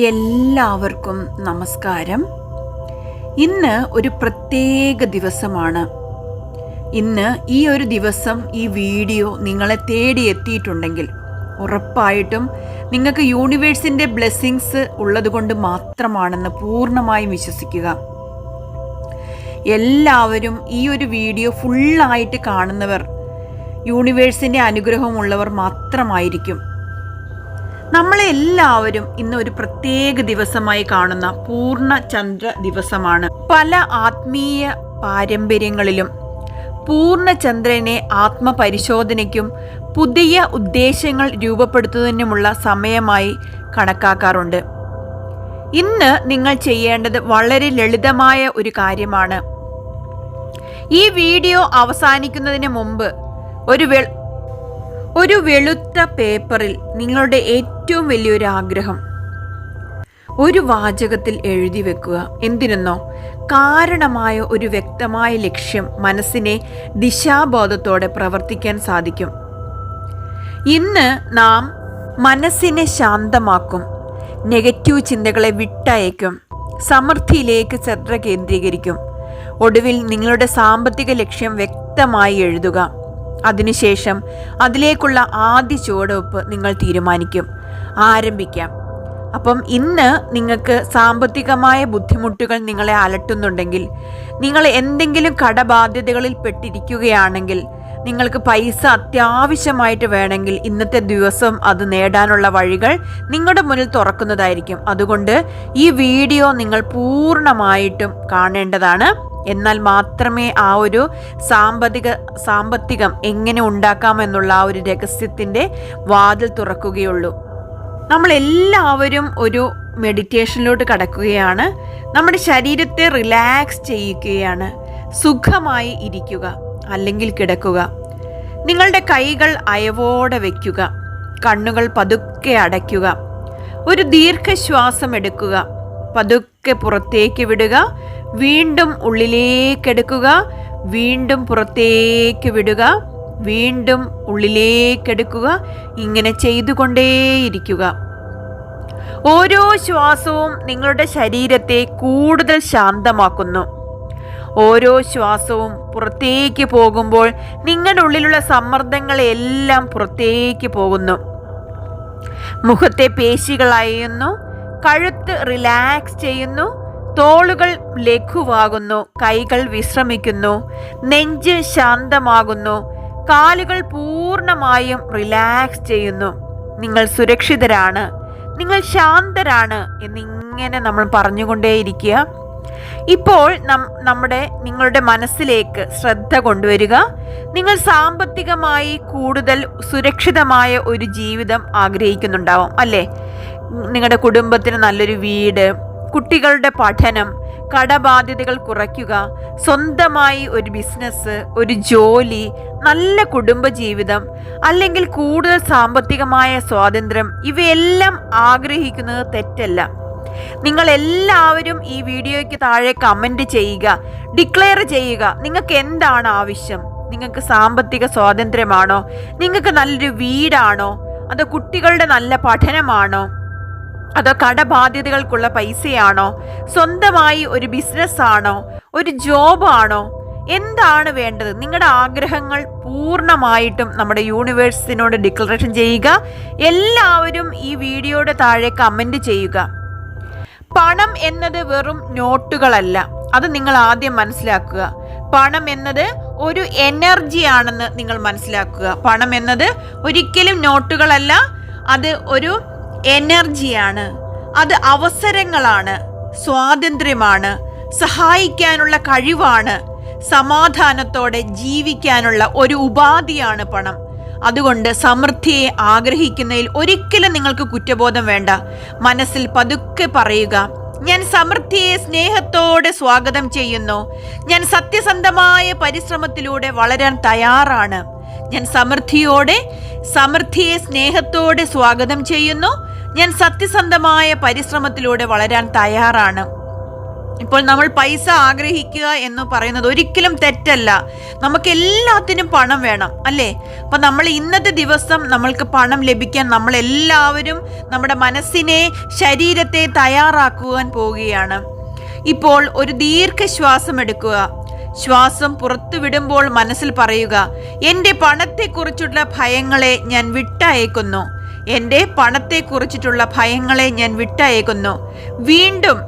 എല്ലാവർക്കും നമസ്കാരം. ഇന്ന് ഒരു പ്രത്യേക ദിവസമാണ്. ഇന്ന് ഈ ഒരു ദിവസം ഈ വീഡിയോ നിങ്ങളെ തേടി എത്തിയിട്ടുണ്ടെങ്കിൽ ഉറപ്പായിട്ടും നിങ്ങൾക്ക് യൂണിവേഴ്സിൻ്റെ ബ്ലെസ്സിങ്സ് ഉള്ളതുകൊണ്ട് മാത്രമാണെന്ന് പൂർണ്ണമായും വിശ്വസിക്കുക. എല്ലാവരും ഈ ഒരു വീഡിയോ ഫുള്ളായിട്ട് കാണുന്നവർ യൂണിവേഴ്സിൻ്റെ അനുഗ്രഹമുള്ളവർ മാത്രമായിരിക്കും. നമ്മളെല്ലാവരും ഇന്ന് ഒരു പ്രത്യേക ദിവസമായി കാണുന്ന പൂർണ്ണ ചന്ദ്ര ദിവസമാണ്. പല ആത്മീയ പാരമ്പര്യങ്ങളിലും പൂർണ്ണചന്ദ്രനെ ആത്മപരിശോധനയ്ക്കും പുതിയ ഉദ്ദേശങ്ങൾ രൂപപ്പെടുത്തുന്നതിനുമുള്ള സമയമായി കണക്കാക്കാറുണ്ട്. ഇന്ന് നിങ്ങൾ ചെയ്യേണ്ടത് വളരെ ലളിതമായ ഒരു കാര്യമാണ്. ഈ വീഡിയോ അവസാനിക്കുന്നതിന് മുമ്പ് ഒരു വെളുത്ത പേപ്പറിൽ നിങ്ങളുടെ ഏറ്റവും വലിയൊരു ആഗ്രഹം ഒരു വാചകത്തിൽ എഴുതി വെക്കുക. എന്തിനെന്നോ, കാരണമായ ഒരു വ്യക്തമായ ലക്ഷ്യം മനസ്സിനെ ദിശാബോധത്തോടെ പ്രവർത്തിക്കാൻ സാധിക്കും. ഇന്ന് നാം മനസ്സിനെ ശാന്തമാക്കും, നെഗറ്റീവ് ചിന്തകളെ വിട്ടയക്കും, സമൃദ്ധിയിലേക്ക് ശ്രദ്ധ കേന്ദ്രീകരിക്കും. ഒടുവിൽ നിങ്ങളുടെ സാമ്പത്തിക ലക്ഷ്യം വ്യക്തമായി എഴുതുക. അതിനുശേഷം അതിലേക്കുള്ള ആദ്യ ചുവടുവെപ്പ് നിങ്ങൾ തീരുമാനിക്കും. ആരംഭിക്കാം. അപ്പം ഇന്ന് നിങ്ങൾക്ക് സാമ്പത്തികമായ ബുദ്ധിമുട്ടുകൾ നിങ്ങളെ അലട്ടുന്നുണ്ടെങ്കിൽ, നിങ്ങൾ എന്തെങ്കിലും കടബാധ്യതകളിൽ പെട്ടിരിക്കുകയാണെങ്കിൽ, നിങ്ങൾക്ക് പൈസ അത്യാവശ്യമായിട്ട് വേണമെങ്കിൽ ഇന്നത്തെ ദിവസം അത് നേടാനുള്ള വഴികൾ നിങ്ങളുടെ മുന്നിൽ തുറക്കുന്നതായിരിക്കും. അതുകൊണ്ട് ഈ വീഡിയോ നിങ്ങൾ പൂർണ്ണമായിട്ടും കാണേണ്ടതാണ്. എന്നാൽ മാത്രമേ ആ ഒരു സാമ്പത്തികം എങ്ങനെ ഉണ്ടാക്കാമെന്നുള്ള ആ ഒരു രഹസ്യത്തിൻ്റെ വാതിൽ തുറക്കുകയുള്ളൂ. നമ്മളെല്ലാവരും ഒരു മെഡിറ്റേഷനിലോട്ട് കടക്കുകയാണ്. നമ്മുടെ ശരീരത്തെ റിലാക്സ് ചെയ്യിക്കുകയാണ്. സുഖമായി ഇരിക്കുക, അല്ലെങ്കിൽ കിടക്കുക. നിങ്ങളുടെ കൈകൾ അയവോടെ വയ്ക്കുക. കണ്ണുകൾ പതുക്കെ അടയ്ക്കുക. ഒരു ദീർഘശ്വാസം എടുക്കുക. പതുക്കെ പുറത്തേക്ക് വിടുക. വീണ്ടും ഉള്ളിലേക്കെടുക്കുക. വീണ്ടും പുറത്തേക്ക് വിടുക. വീണ്ടും ഉള്ളിലേക്കെടുക്കുക. ഇങ്ങനെ ചെയ്തുകൊണ്ടേയിരിക്കുക. ഓരോ ശ്വാസവും നിങ്ങളുടെ ശരീരത്തെ കൂടുതൽ ശാന്തമാക്കുന്നു. ഓരോ ശ്വാസവും പുറത്തേക്ക് പോകുമ്പോൾ നിങ്ങളുടെ ഉള്ളിലുള്ള സമ്മർദ്ദങ്ങളെല്ലാം പുറത്തേക്ക് പോകുന്നു. മുഖത്തെ പേശികൾ അയയുന്നു. കഴുത്ത് റിലാക്സ് ചെയ്യുന്നു. തോളുകൾ ലഘുവാകുന്നു. കൈകൾ വിശ്രമിക്കുന്നു. നെഞ്ച് ശാന്തമാകുന്നു. കാലുകൾ പൂർണ്ണമായും റിലാക്സ് ചെയ്യുന്നു. നിങ്ങൾ സുരക്ഷിതരാണ്, നിങ്ങൾ ശാന്തരാണ് എന്നിങ്ങനെ നമ്മൾ പറഞ്ഞുകൊണ്ടേയിരിക്കുക. ഇപ്പോൾ നിങ്ങളുടെ മനസ്സിലേക്ക് ശ്രദ്ധ കൊണ്ടുവരിക. നിങ്ങൾ സാമ്പത്തികമായി കൂടുതൽ സുരക്ഷിതമായ ഒരു ജീവിതം ആഗ്രഹിക്കുന്നുണ്ടാവും അല്ലേ? നിങ്ങളുടെ കുടുംബത്തിന് നല്ലൊരു വീട്, കുട്ടികളുടെ പഠനം, കടബാധ്യതകൾ കുറയ്ക്കുക, സ്വന്തമായി ഒരു ബിസിനസ്, ഒരു ജോലി, നല്ല കുടുംബജീവിതം, അല്ലെങ്കിൽ കൂടുതൽ സാമ്പത്തികമായ സ്വാതന്ത്ര്യം, ഇവയെല്ലാം ആഗ്രഹിക്കുന്നത് തെറ്റല്ല. നിങ്ങൾ എല്ലാവരും ഈ വീഡിയോയ്ക്ക് താഴെ കമൻറ്റ് ചെയ്യുക, ഡിക്ലെയർ ചെയ്യുക. നിങ്ങൾക്ക് എന്താണ് ആവശ്യം? നിങ്ങൾക്ക് സാമ്പത്തിക സ്വാതന്ത്ര്യമാണോ? നിങ്ങൾക്ക് നല്ലൊരു വീടാണോ? അതോ കുട്ടികളുടെ നല്ല പഠനമാണോ? അതോ കടബാധ്യതകൾക്കുള്ള പൈസയാണോ? സ്വന്തമായി ഒരു ബിസിനസ്സാണോ? ഒരു ജോബാണോ? എന്താണ് വേണ്ടത്? നിങ്ങളുടെ ആഗ്രഹങ്ങൾ പൂർണ്ണമായിട്ടും നമ്മുടെ യൂണിവേഴ്സിനോട് ഡിക്ലറേഷൻ ചെയ്യുക. എല്ലാവരും ഈ വീഡിയോയുടെ താഴെ കമൻറ്റ് ചെയ്യുക. പണം എന്നത് വെറും നോട്ടുകളല്ല. അത് നിങ്ങൾ ആദ്യം മനസ്സിലാക്കുക. പണം എന്നത് ഒരു എനർജി ആണെന്ന് നിങ്ങൾ മനസ്സിലാക്കുക. പണം എന്നത് ഒരിക്കലും നോട്ടുകളല്ല, അത് ഒരു എനർജിയാണ്. അത് അവസരങ്ങളാണ്, സ്വാതന്ത്ര്യമാണ്, സഹായിക്കാനുള്ള കഴിവാണ്, സമാധാനത്തോടെ ജീവിക്കാനുള്ള ഒരു ഉപാധിയാണ് പണം. അതുകൊണ്ട് സമൃദ്ധിയെ ആഗ്രഹിക്കുന്നതിൽ ഒരിക്കലും നിങ്ങൾക്ക് കുറ്റബോധം വേണ്ട. മനസ്സിൽ പതുക്കെ പറയുക, ഞാൻ സമൃദ്ധിയെ സ്നേഹത്തോടെ സ്വാഗതം ചെയ്യുന്നു. ഞാൻ സത്യസന്ധമായ പരിശ്രമത്തിലൂടെ വളരാൻ തയ്യാറാണ്. ഞാൻ സമൃദ്ധിയെ സ്നേഹത്തോടെ സ്വാഗതം ചെയ്യുന്നു. ഞാൻ സത്യസന്ധമായ പരിശ്രമത്തിലൂടെ വളരാൻ തയ്യാറാണ്. ഇപ്പോൾ നമ്മൾ പൈസ ആഗ്രഹിക്കുക എന്ന് പറയുന്നത് ഒരിക്കലും തെറ്റല്ല. നമുക്ക് എല്ലാത്തിനും പണം വേണം, അല്ലേ? അപ്പൊ നമ്മൾ ഇന്നത്തെ ദിവസം നമ്മൾക്ക് പണം ലഭിക്കാൻ നമ്മൾ എല്ലാവരും നമ്മുടെ മനസ്സിനെ, ശരീരത്തെ തയ്യാറാക്കുവാൻ പോവുകയാണ്. ഇപ്പോൾ ഒരു ദീർഘശ്വാസം എടുക്കുക. ശ്വാസം പുറത്തു വിടുമ്പോൾ മനസ്സിൽ പറയുക, എൻ്റെ പണത്തെക്കുറിച്ചുള്ള ഭയങ്ങളെ ഞാൻ വിട്ടയക്കുന്നു. എൻ്റെ പണത്തെക്കുറിച്ചിട്ടുള്ള ഭയങ്ങളെ ഞാൻ വിട്ടയക്കുന്നു. വീണ്ടും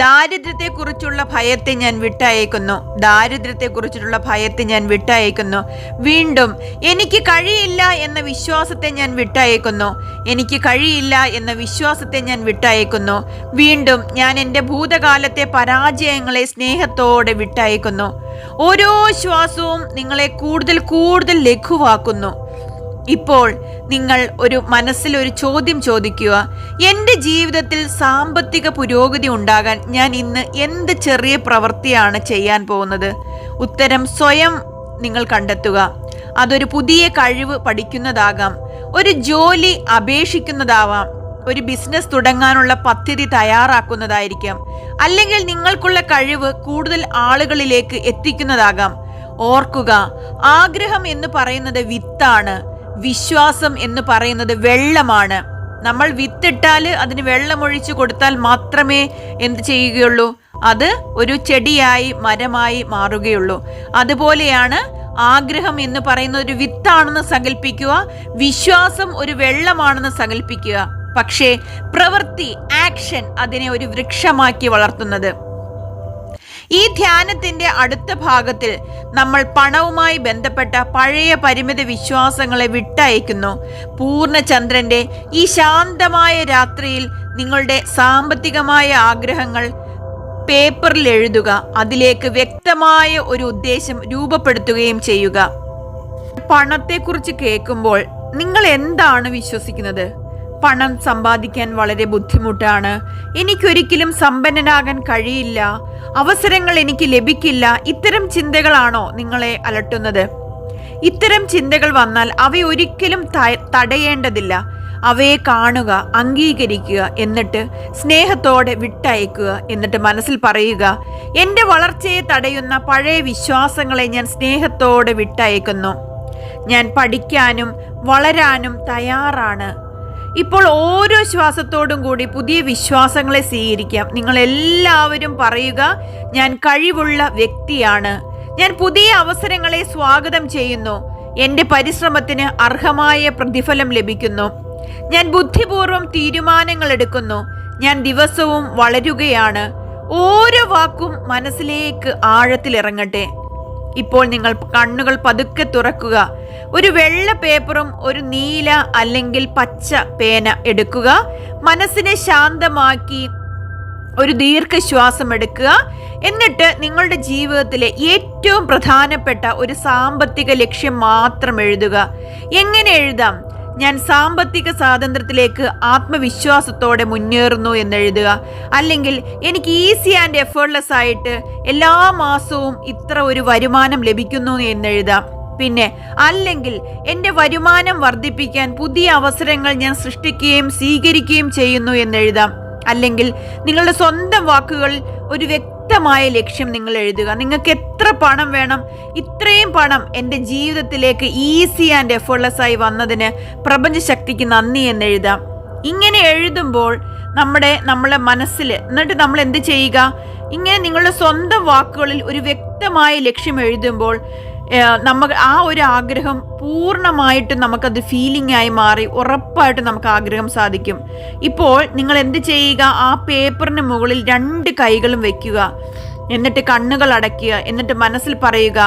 ദാരിദ്ര്യത്തെക്കുറിച്ചുള്ള ഭയത്തെ ഞാൻ വിട്ടയക്കുന്നു. ദാരിദ്ര്യത്തെക്കുറിച്ചിട്ടുള്ള ഭയത്തെ ഞാൻ വിട്ടയക്കുന്നു. വീണ്ടും എനിക്ക് കഴിയില്ല എന്ന വിശ്വാസത്തെ ഞാൻ വിട്ടയക്കുന്നു. എനിക്ക് കഴിയില്ല എന്ന വിശ്വാസത്തെ ഞാൻ വിട്ടയക്കുന്നു. വീണ്ടും ഞാൻ എൻ്റെ ഭൂതകാലത്തെ പരാജയങ്ങളെ സ്നേഹത്തോടെ വിട്ടയക്കുന്നു. ഓരോ ശ്വാസവും നിങ്ങളെ കൂടുതൽ കൂടുതൽ ലഘുവാക്കുന്നു. ഇപ്പോൾ നിങ്ങൾ മനസ്സിൽ ഒരു ചോദ്യം ചോദിക്കുക, എൻ്റെ ജീവിതത്തിൽ സാമ്പത്തിക പുരോഗതി ഉണ്ടാകാൻ ഞാൻ ഇന്ന് എന്ത് ചെറിയ പ്രവൃത്തിയാണ് ചെയ്യാൻ പോകുന്നത്? ഉത്തരം സ്വയം നിങ്ങൾ കണ്ടെത്തുക. അതൊരു പുതിയ കഴിവ് പഠിക്കുന്നതാകാം, ഒരു ജോലി അപേക്ഷിക്കുന്നതാവാം, ഒരു ബിസിനസ് തുടങ്ങാനുള്ള പദ്ധതി തയ്യാറാക്കുന്നതായിരിക്കാം, അല്ലെങ്കിൽ നിങ്ങൾക്കുള്ള കഴിവ് കൂടുതൽ ആളുകളിലേക്ക് എത്തിക്കുന്നതാകാം. ഓർക്കുക, ആഗ്രഹം എന്ന് പറയുന്നത് വിത്താണ്, വിശ്വാസം എന്ന് പറയുന്നത് വെള്ളമാണ്. നമ്മൾ വിത്തിട്ടാൽ അതിന് വെള്ളമൊഴിച്ചു കൊടുത്താൽ മാത്രമേ എന്ത് ചെയ്യുകയുള്ളൂ? അത് ഒരു ചെടിയായി, മരമായി മാറുകയുള്ളൂ. അതുപോലെയാണ് ആഗ്രഹം എന്ന് പറയുന്നത് ഒരു വിത്താണെന്ന് സങ്കല്പിക്കുക, വിശ്വാസം ഒരു വെള്ളമാണെന്ന് സങ്കല്പിക്കുക. പക്ഷേ പ്രവൃത്തി, ആക്ഷൻ അതിനെ ഒരു വൃക്ഷമാക്കി വളർത്തുന്നത്. ഈ ധ്യാനത്തിന്റെ അടുത്ത ഭാഗത്തിൽ നമ്മൾ പണവുമായി ബന്ധപ്പെട്ട പഴയ പരിമിത വിശ്വാസങ്ങളെ വിട്ടയക്കുന്നു. പൂർണ്ണചന്ദ്രന്റെ ഈ ശാന്തമായ രാത്രിയിൽ നിങ്ങളുടെ സാമ്പത്തികമായ ആഗ്രഹങ്ങൾ പേപ്പറിൽ എഴുതുക. അതിലേക്ക് വ്യക്തമായ ഒരു ഉദ്ദേശം രൂപപ്പെടുത്തുകയും ചെയ്യുക. പണത്തെക്കുറിച്ച് കേൾക്കുമ്പോൾ നിങ്ങൾ എന്താണ് വിശ്വസിക്കുന്നത്? പണം സമ്പാദിക്കാൻ വളരെ ബുദ്ധിമുട്ടാണ്, എനിക്കൊരിക്കലും സമ്പന്നനാകാൻ കഴിയില്ല, അവസരങ്ങൾ എനിക്ക് ലഭിക്കില്ല, ഇത്തരം ചിന്തകളാണോ നിങ്ങളെ അലട്ടുന്നത്? ഇത്തരം ചിന്തകൾ വന്നാൽ അവയൊരിക്കലും തടയേണ്ടതില്ല. അവയെ കാണുക, അംഗീകരിക്കുക, എന്നിട്ട് സ്നേഹത്തോടെ വിട്ടയക്കുക. എന്നിട്ട് മനസ്സിൽ പറയുക, എൻ്റെ വളർച്ചയെ തടയുന്ന പഴയ വിശ്വാസങ്ങളെ ഞാൻ സ്നേഹത്തോടെ വിട്ടയക്കുന്നു. ഞാൻ പഠിക്കാനും വളരാനും തയ്യാറാണ്. ഇപ്പോൾ ഓരോ ശ്വാസത്തോടും കൂടി പുതിയ വിശ്വാസങ്ങളെ സ്വീകരിക്കാം. നിങ്ങൾ എല്ലാവരും പറയുക, ഞാൻ കഴിവുള്ള വ്യക്തിയാണ്, ഞാൻ പുതിയ അവസരങ്ങളെ സ്വാഗതം ചെയ്യുന്നു, എൻ്റെ പരിശ്രമത്തിന് അർഹമായ പ്രതിഫലം ലഭിക്കുന്നു, ഞാൻ ബുദ്ധിപൂർവ്വം തീരുമാനങ്ങൾ എടുക്കുന്നു, ഞാൻ ദിവസവും വളരുകയാണ്. ഓരോ വാക്കും മനസ്സിലേക്ക് ആഴത്തിലിറങ്ങട്ടെ. ഇപ്പോൾ നിങ്ങൾ കണ്ണുകൾ പതുക്കെ തുറക്കുക. ഒരു വെള്ള പേപ്പറും ഒരു നീല അല്ലെങ്കിൽ പച്ച പേന എടുക്കുക. മനസ്സിനെ ശാന്തമാക്കി ഒരു ദീർഘശ്വാസം എടുക്കുക. എന്നിട്ട് നിങ്ങളുടെ ജീവിതത്തിലെ ഏറ്റവും പ്രധാനപ്പെട്ട ഒരു സാമ്പത്തിക ലക്ഷ്യം മാത്രം എഴുതുക. എങ്ങനെ എഴുതാം? ഞാൻ സാമ്പത്തിക സ്വാതന്ത്ര്യത്തിലേക്ക് ആത്മവിശ്വാസത്തോടെ മുന്നേറുന്നു എന്നെഴുതുക. അല്ലെങ്കിൽ എനിക്ക് ഈസി ആൻഡ് എഫേർട്ട്ലെസ് ആയിട്ട് എല്ലാ മാസവും ഇത്ര ഒരു വരുമാനം ലഭിക്കുന്നു എന്നെഴുതാം. പിന്നെ അല്ലെങ്കിൽ എൻ്റെ വരുമാനം വർദ്ധിപ്പിക്കാൻ പുതിയ അവസരങ്ങൾ ഞാൻ സൃഷ്ടിക്കുകയും സ്വീകരിക്കുകയും ചെയ്യുന്നു എന്നെഴുതാം. അല്ലെങ്കിൽ നിങ്ങളുടെ സ്വന്തം വാക്കുകളിൽ ഒരു വ്യക്തമായ ലക്ഷ്യം നിങ്ങൾ എഴുതുക. നിങ്ങൾക്ക് എത്ര പണം വേണം? ഇത്രയും പണം എൻ്റെ ജീവിതത്തിലേക്ക് ഈസി ആൻഡ് എഫേർട്ട്ലെസ് ആയി വന്നതിന് പ്രപഞ്ചശക്തിക്ക് നന്ദി എന്നെഴുതാം. ഇങ്ങനെ എഴുതുമ്പോൾ നമ്മളെ മനസ്സിൽ എന്നിട്ട് നമ്മൾ എന്ത് ചെയ്യുക? ഇങ്ങനെ നിങ്ങളുടെ സ്വന്തം വാക്കുകളിൽ ഒരു വ്യക്തമായ ലക്ഷ്യം എഴുതുമ്പോൾ നമുക്ക് ആ ഒരു ആഗ്രഹം പൂർണ്ണമായിട്ട് നമുക്കത് ഫീലിംഗ് ആയി മാറി ഉറപ്പായിട്ട് നമുക്ക് ആഗ്രഹം സാധിക്കും. ഇപ്പോൾ നിങ്ങൾ എന്ത് ചെയ്യുക? ആ പേപ്പറിന് മുകളിൽ 2 കൈകളും വെക്കുക. എന്നിട്ട് കണ്ണുകൾ അടയ്ക്കുക. എന്നിട്ട് മനസ്സിൽ പറയുക,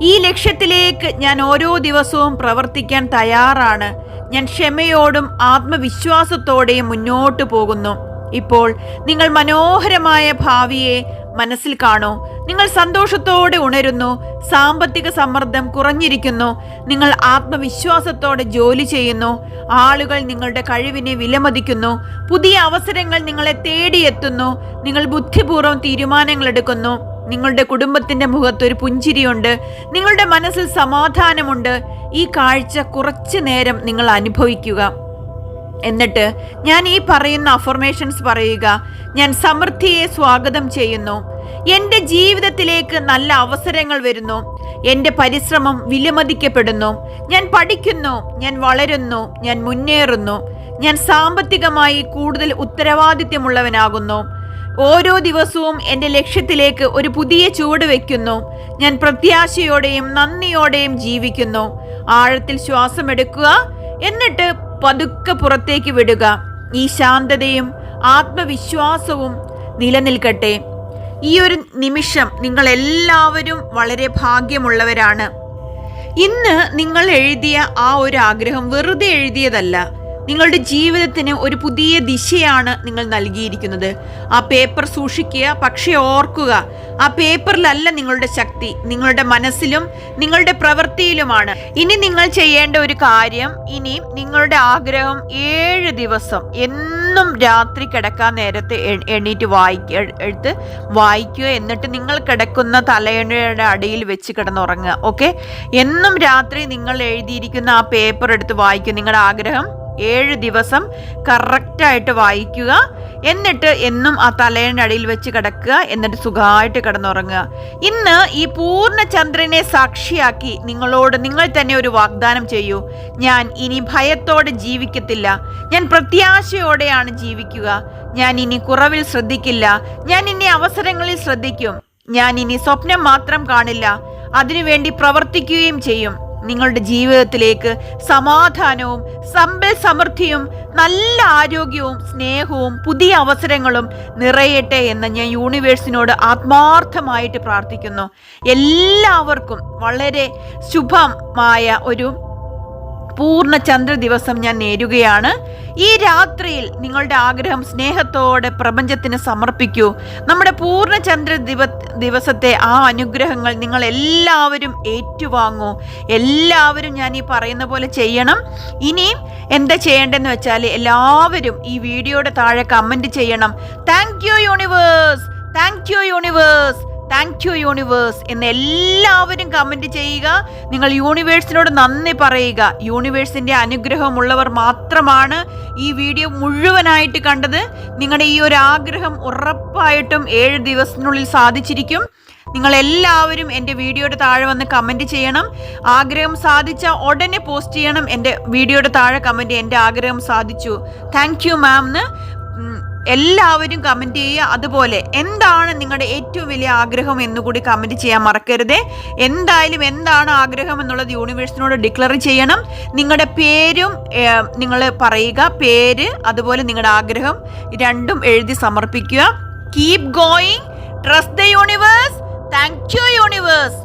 ഈ ലക്ഷ്യത്തിലേക്ക് ഞാൻ ഓരോ ദിവസവും പ്രവർത്തിക്കാൻ തയ്യാറാണ്. ഞാൻ ക്ഷമയോടും ആത്മവിശ്വാസത്തോടെയും മുന്നോട്ട് പോകുന്നു. ഇപ്പോൾ നിങ്ങൾ മനോഹരമായ ഭാവിയെ മനസ്സിൽ കാണൂ. നിങ്ങൾ സന്തോഷത്തോടെ ഉണരുന്നു. സാമ്പത്തിക സമ്മർദ്ദം കുറഞ്ഞിരിക്കുന്നു. നിങ്ങൾ ആത്മവിശ്വാസത്തോടെ ജോലി ചെയ്യുന്നു. ആളുകൾ നിങ്ങളുടെ കഴിവിനെ വിലമതിക്കുന്നു. പുതിയ അവസരങ്ങൾ നിങ്ങളെ തേടിയെത്തുന്നു. നിങ്ങൾ ബുദ്ധിപൂർവ്വം തീരുമാനങ്ങൾ എടുക്കുന്നു. നിങ്ങളുടെ കുടുംബത്തിന്റെ മുഖത്തൊരു പുഞ്ചിരിയുണ്ട്. നിങ്ങളുടെ മനസ്സിൽ സമാധാനമുണ്ട്. ഈ കാഴ്ച കുറച്ചു നേരം നിങ്ങൾ അനുഭവിക്കുക. എന്നിട്ട് ഞാൻ ഈ പറയുന്ന അഫർമേഷൻസ് പറയുക. ഞാൻ സമൃദ്ധിയെ സ്വാഗതം ചെയ്യുന്നു. എൻ്റെ ജീവിതത്തിലേക്ക് നല്ല അവസരങ്ങൾ വരുന്നു. എൻ്റെ പരിശ്രമം വിലമതിക്കപ്പെടുന്നു. ഞാൻ പഠിക്കുന്നു, ഞാൻ വളരുന്നു, ഞാൻ മുന്നേറുന്നു. ഞാൻ സാമ്പത്തികമായി കൂടുതൽ ഉത്തരവാദിത്വമുള്ളവനാകുന്നു. ഓരോ ദിവസവും എൻ്റെ ലക്ഷ്യത്തിലേക്ക് ഒരു പുതിയ ചുവട് വയ്ക്കുന്നു. ഞാൻ പ്രത്യാശയോടെയും നന്ദിയോടെയും ജീവിക്കുന്നു. ആഴത്തിൽ ശ്വാസമെടുക്കുക, എന്നിട്ട് പതുക്കെ പുറത്തേക്ക് വിടുക. ഈ ശാന്തതയും ആത്മവിശ്വാസവും നിലനിൽക്കട്ടെ. ഈ ഒരു നിമിഷം നിങ്ങൾ എല്ലാവരും വളരെ ഭാഗ്യമുള്ളവരാണ്. ഇന്ന് നിങ്ങൾ എഴുതിയ ആ ഒരു ആഗ്രഹം വെറുതെ എഴുതിയതല്ല. നിങ്ങളുടെ ജീവിതത്തിന് ഒരു പുതിയ ദിശയാണ് നിങ്ങൾ നൽകിയിരിക്കുന്നത്. ആ പേപ്പർ സൂക്ഷിക്കുക, പക്ഷേ ഓർക്കുക, ആ പേപ്പറിലല്ല നിങ്ങളുടെ ശക്തി, നിങ്ങളുടെ മനസ്സിലും നിങ്ങളുടെ പ്രവൃത്തിയിലുമാണ്. ഇനി നിങ്ങൾ ചെയ്യേണ്ട ഒരു കാര്യം, ഇനി നിങ്ങളുടെ ആഗ്രഹം 7 ദിവസം എന്നും രാത്രി കിടക്കാൻ നേരത്തെ എണീറ്റ് വായിക്കുക. എന്നിട്ട് നിങ്ങൾ കിടക്കുന്ന തലയണയുടെ അടിയിൽ വെച്ച് കിടന്നുറങ്ങുക. ഓക്കെ, എന്നും രാത്രി നിങ്ങൾ എഴുതിയിരിക്കുന്ന ആ പേപ്പർ എടുത്ത് വായിക്കുക. നിങ്ങളുടെ ആഗ്രഹം 7 ദിവസം കറക്റ്റായിട്ട് വായിക്കുക. എന്നിട്ട് എന്നും ആ തലയുടെ അടിയിൽ വെച്ച് കിടക്കുക. എന്നിട്ട് സുഖമായിട്ട് കിടന്നുറങ്ങുക. ഇന്ന് ഈ പൂർണ്ണ ചന്ദ്രനെ സാക്ഷിയാക്കി നിങ്ങൾ തന്നെ ഒരു വാഗ്ദാനം ചെയ്യൂ. ഞാൻ ഇനി ഭയത്തോടെ ജീവിക്കത്തില്ല. ഞാൻ പ്രത്യാശയോടെയാണ് ജീവിക്കുക. ഞാൻ ഇനി കുറവിൽ ശ്രദ്ധിക്കില്ല. ഞാൻ ഇനി അവസരങ്ങളിൽ ശ്രദ്ധിക്കും. ഞാൻ ഇനി സ്വപ്നം മാത്രം കാണില്ല, അതിനുവേണ്ടി പ്രവർത്തിക്കുകയും ചെയ്യും. നിങ്ങളുടെ ജീവിതത്തിലേക്ക് സമാധാനവും സമ്പൽ സമൃദ്ധിയും നല്ല ആരോഗ്യവും സ്നേഹവും പുതിയ അവസരങ്ങളും നിറയട്ടെ എന്ന് ഞാൻ യൂണിവേഴ്സിനോട് ആത്മാർത്ഥമായിട്ട് പ്രാർത്ഥിക്കുന്നു. എല്ലാവർക്കും വളരെ ശുഭമായ ഒരു പൂർണ്ണ ചന്ദ്ര ദിവസം ഞാൻ നേരുകയാണ്. ഈ രാത്രിയിൽ നിങ്ങളുടെ ആഗ്രഹം സ്നേഹത്തോടെ പ്രപഞ്ചത്തിന് സമർപ്പിക്കൂ. നമ്മുടെ പൂർണ്ണ ചന്ദ്ര ദിവസത്തെ ആ അനുഗ്രഹങ്ങൾ നിങ്ങൾ എല്ലാവരും ഏറ്റുവാങ്ങൂ. എല്ലാവരും ഞാൻ ഈ പറയുന്ന പോലെ ചെയ്യണം. ഇനിയും എന്താ ചെയ്യേണ്ടതെന്ന് വെച്ചാൽ എല്ലാവരും ഈ വീഡിയോയുടെ താഴെ കമൻറ്റ് ചെയ്യണം. Thank you universe, thank you universe, thank you universe എന്ന് എല്ലാവരും കമൻറ്റ് ചെയ്യുക. നിങ്ങൾ യൂണിവേഴ്സിനോട് നന്ദി പറയുക. യൂണിവേഴ്സിൻ്റെ അനുഗ്രഹമുള്ളവർ മാത്രമാണ് ഈ വീഡിയോ മുഴുവനായിട്ട് കണ്ടത്. നിങ്ങളുടെ ഈ ഒരു ആഗ്രഹം ഉറപ്പായിട്ടും 7 ദിവസത്തിനുള്ളിൽ സാധിച്ചിരിക്കും. നിങ്ങളെല്ലാവരും എൻ്റെ വീഡിയോയുടെ താഴെ വന്ന് കമൻറ്റ് ചെയ്യണം. ആഗ്രഹം സാധിച്ച ഉടനെ പോസ്റ്റ് ചെയ്യണം. എൻ്റെ വീഡിയോയുടെ താഴെ കമൻറ്റ്, എൻ്റെ ആഗ്രഹം സാധിച്ചു, താങ്ക് യു മാം എന്ന് എല്ലാവരും കമൻറ്റ് ചെയ്യുക. അതുപോലെ എന്താണ് നിങ്ങളുടെ ഏറ്റവും വലിയ ആഗ്രഹം എന്നുകൂടി കമൻറ്റ് ചെയ്യാൻ മറക്കരുതേ. എന്തായാലും എന്താണ് ആഗ്രഹം എന്നുള്ളത് യൂണിവേഴ്സിനോട് ഡിക്ലെയർ ചെയ്യണം. നിങ്ങളുടെ പേരും നിങ്ങൾ പറയുക, പേര് അതുപോലെ നിങ്ങളുടെ ആഗ്രഹം രണ്ടും എഴുതി സമർപ്പിക്കുക. Keep going, trust the universe. Thank you universe.